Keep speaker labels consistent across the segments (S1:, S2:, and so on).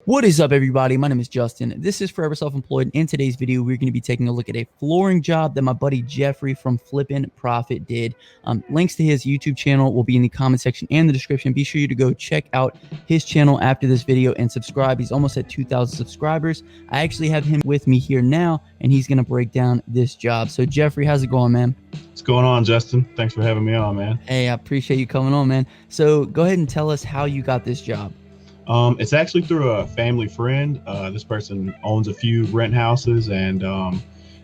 S1: What is up, everybody? My name is Justin. This is Forever Self-Employed. In today's video, we're going to be taking a look at a flooring job that my buddy Jeffrey from Flippin' Profit did. Links to his YouTube channel will be in the comment section and the description. Be sure to go check out his channel after this video and subscribe. He's almost at 2,000 subscribers. I actually have him with me here now, and he's going to break down this job. So, Jeffrey, how's it going, man?
S2: What's going on, Justin? Thanks for having me on, man.
S1: Hey, I appreciate you coming on, man. So, go ahead and tell us how you got this job.
S2: It's actually through a family friend. This person owns a few rent houses, and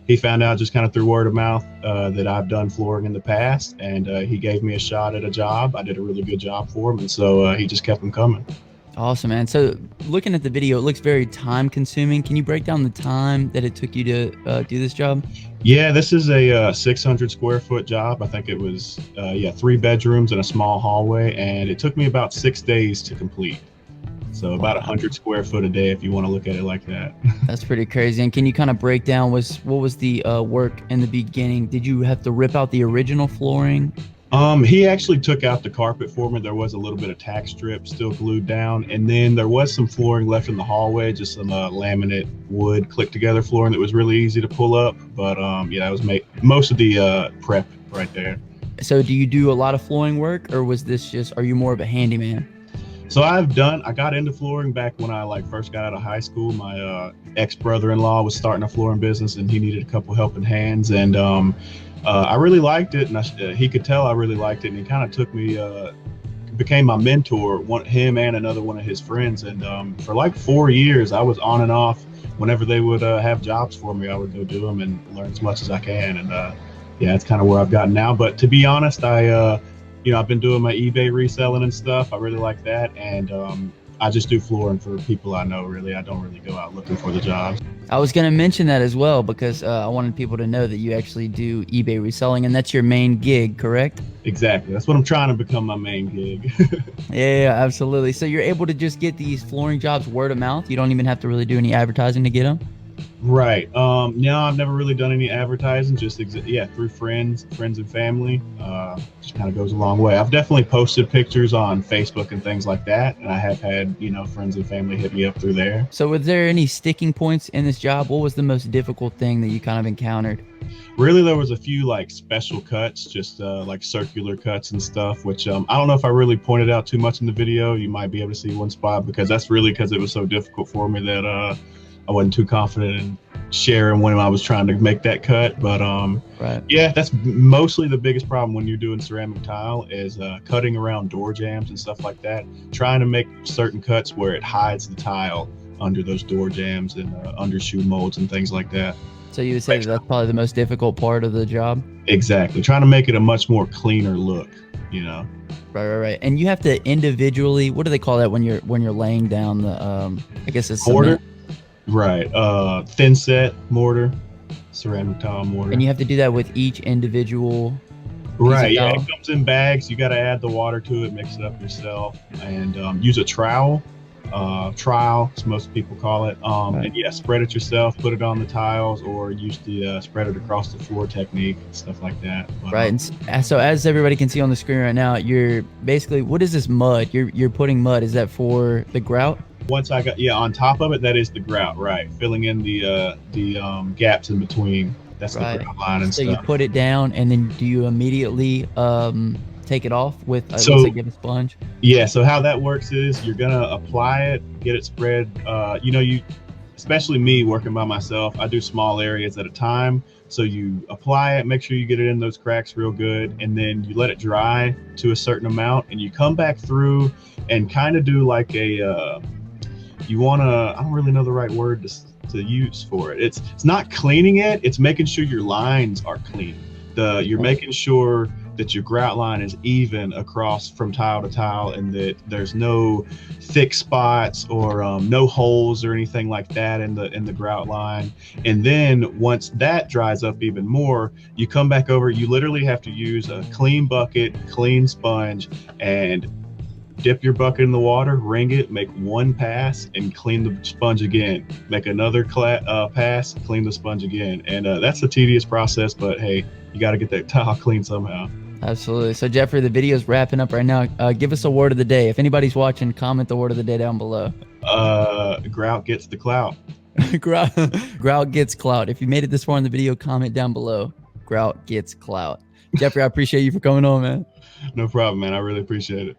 S2: he found out just kind of through word of mouth that I've done flooring in the past, and he gave me a shot at a job. I did a really good job for him, and so he just kept them coming.
S1: Awesome, man. So looking at the video, it looks very time consuming. Can you break down the time that it took you to do this job?
S2: Yeah, this is a 600 square foot job. I think it was 3 bedrooms and a small hallway, and it took me about 6 days to complete. So about 100 square foot a day, if you want to look at it like that.
S1: That's pretty crazy. And can you kind of break down what was the work in the beginning? Did you have to rip out the original flooring?
S2: He actually took out the carpet for me. There was a little bit of tack strip still glued down, and then there was some flooring left in the hallway, just some laminate wood click together flooring that was really easy to pull up. But that was most of the prep right there.
S1: So do you do a lot of flooring work, or are you more of a handyman?
S2: So I got into flooring back when I first got out of high school. My ex-brother-in-law was starting a flooring business, and he needed a couple helping hands, and I really liked it, and he could tell I really liked it, and he kind of took me, became my mentor, him and another one of his friends, and for like 4 years I was on and off. Whenever they would have jobs for me, I would go do them and learn as much as I can, and that's kind of where I've gotten now. But to be honest, I've been doing my eBay reselling and stuff. I really like that, and I just do flooring for people I know, really. I don't really go out looking for the jobs.
S1: I was going to mention that as well, because I wanted people to know that you actually do eBay reselling, and that's your main gig, correct?
S2: Exactly. That's what I'm trying to become, my main gig.
S1: Yeah, absolutely. So you're able to just get these flooring jobs word of mouth? You don't even have to really do any advertising to get them?
S2: Right. No, I've never really done any advertising, just through friends and family. Just kind of goes a long way. I've definitely posted pictures on Facebook and things like that, and I have had friends and family hit me up through there.
S1: So was there any sticking points in this job? What was the most difficult thing that you kind of encountered?
S2: Really, there was a few special cuts, just circular cuts and stuff, which I don't know if I really pointed out too much in the video. You might be able to see one spot, because that's really because it was so difficult for me that I wasn't too confident in sharing when I was trying to make that cut. But
S1: right.
S2: Yeah, that's mostly the biggest problem when you're doing ceramic tile is cutting around door jambs and stuff like that. Trying to make certain cuts where it hides the tile under those door jambs and under shoe molds and things like that.
S1: So you would say that's probably the most difficult part of the job?
S2: Exactly. Trying to make it a much more cleaner look,
S1: Right. And you have to individually, what do they call that when you're laying down the I guess it's
S2: mortar? Right. Thin set mortar, ceramic tile mortar.
S1: And you have to do that with each individual.
S2: Right. Yeah. It comes in bags. You got to add the water to it, mix it up yourself, and use a trowel. Trowel, as most people call it.
S1: Right.
S2: And spread it yourself, put it on the tiles, or use the spread it across the floor technique, stuff like that. But,
S1: right. And so as everybody can see on the screen right now, you're basically, what is this mud? You're putting mud. Is that for the grout?
S2: Once I got on top of it, that is the grout, right? Filling in the gaps in between. That's right. The grout line and stuff.
S1: So you put it down, and then do you immediately take it off with a sponge?
S2: Yeah. So how that works is you're gonna apply it, get it spread. Especially me working by myself, I do small areas at a time. So you apply it, make sure you get it in those cracks real good, and then you let it dry to a certain amount, and you come back through and kind of do like a. I don't really know the right word to use for it. It's not cleaning it. It's making sure your lines are clean. You're making sure that your grout line is even across from tile to tile, and that there's no thick spots or no holes or anything like that in the grout line. And then once that dries up even more, you come back over. You literally have to use a clean bucket, clean sponge, and dip your bucket in the water, wring it, make one pass, and clean the sponge again. Make another pass, clean the sponge again. And that's a tedious process, but hey, you got to get that tile clean somehow.
S1: Absolutely. So Jeffrey, the video's wrapping up right now. Give us a word of the day. If anybody's watching, comment the word of the day down below.
S2: Grout gets the clout.
S1: Grout gets clout. If you made it this far in the video, comment down below. Grout gets clout. Jeffrey, I appreciate you for coming on, man.
S2: No problem, man. I really appreciate it.